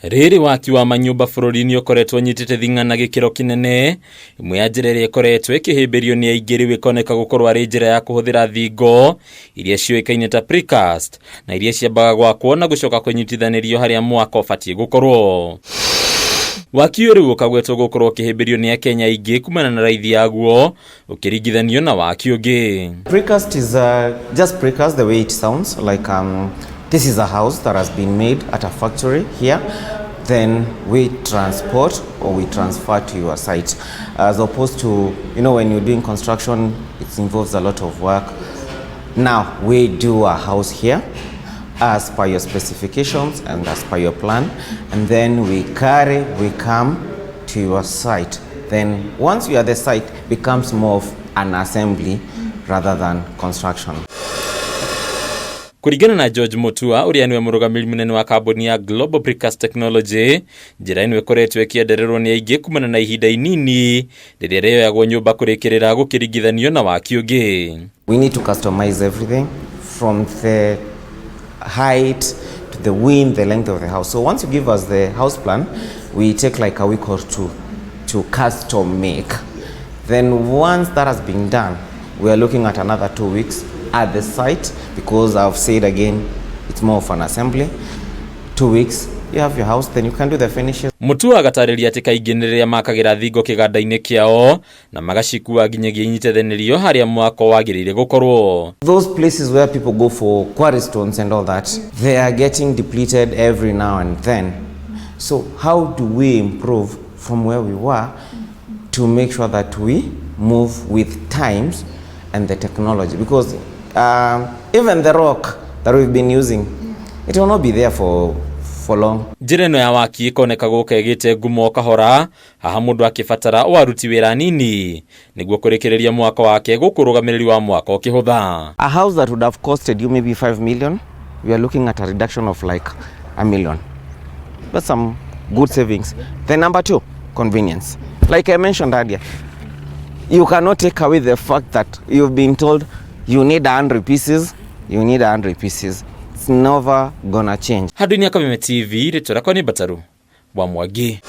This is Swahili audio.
Riri waki wa manyumba bururi-ini ukoretwo nyitite thing'ana gikiro kinene, imwe ya njira iria ikoretwo ikihimbirio ni aingĩ ikoneka gukorwo ari njira ya kuhuthira thingo iria ciuikaine ta precast na iria ciambaga gwakwo na gucoka kunyitithanirio haria mwaka ubatie gukorwo. Waki uyu ukagwetwo gukorwo ukihimbirio ni akenya aingĩ kumana na raithi yaguo ukiringithanio na waki ungi. Precast is just precast the way it sounds like this is a house that has been made at a factory here. Then we transport or we transfer to your site, as opposed to, you know, when you're doing construction, it involves a lot of work. Now we do a house here as per your specifications and as per your plan, and then we come to your site. Then once you are the site, becomes more of an assembly rather than construction. Kuringana na George Mutua uria niwe murugamiri munene wa kambuni ya Global Precast Technology, njira ino ikoretwo ikiendererwo ni aingĩ kumana na ihinda inini riria rioyagwo nyumba kurikirira gukiringithanio na waki ungi. We need to customize everything from the height to the width, the length of the house. So once you give us the house plan, we take like a week or two to custom make. Then once that has been done, we are looking at another 2 weeks at the site, because I've said again, it's more of an assembly. 2 weeks, you have your house, then you can do the finishes. Mutua agatariria ati kaingĩ rĩrĩa makagira thingo kiganda-inĩ kiao na magacikua nginyagia igiteithiririo haria mwako wagĩrĩire gukorwo. Those places where people go for quarry stones and all that, they are getting depleted every now and then. So how do we improve from where we were to make sure that we move with times and the technology? Because even the rock that we've been using, it will not be there for long. Njira ino ya waki ikoneka guka igite ngumo kahora, haha mundu akibatara waruti wira nini niguo kurikiriria mwaka wake gukurugamiriri wa mwaka ukihutha. A house that would have costed you maybe 5 million, we are looking at a reduction of like 1 million. That's some good savings. Then number 2, convenience. Like I mentioned earlier, you cannot take away the fact that you've been told you need 100 pieces, you need 100 pieces. It's never gonna change. Handu-ini ya Kameme TV, ritwa rakwa ni Bataru wa Mwangi.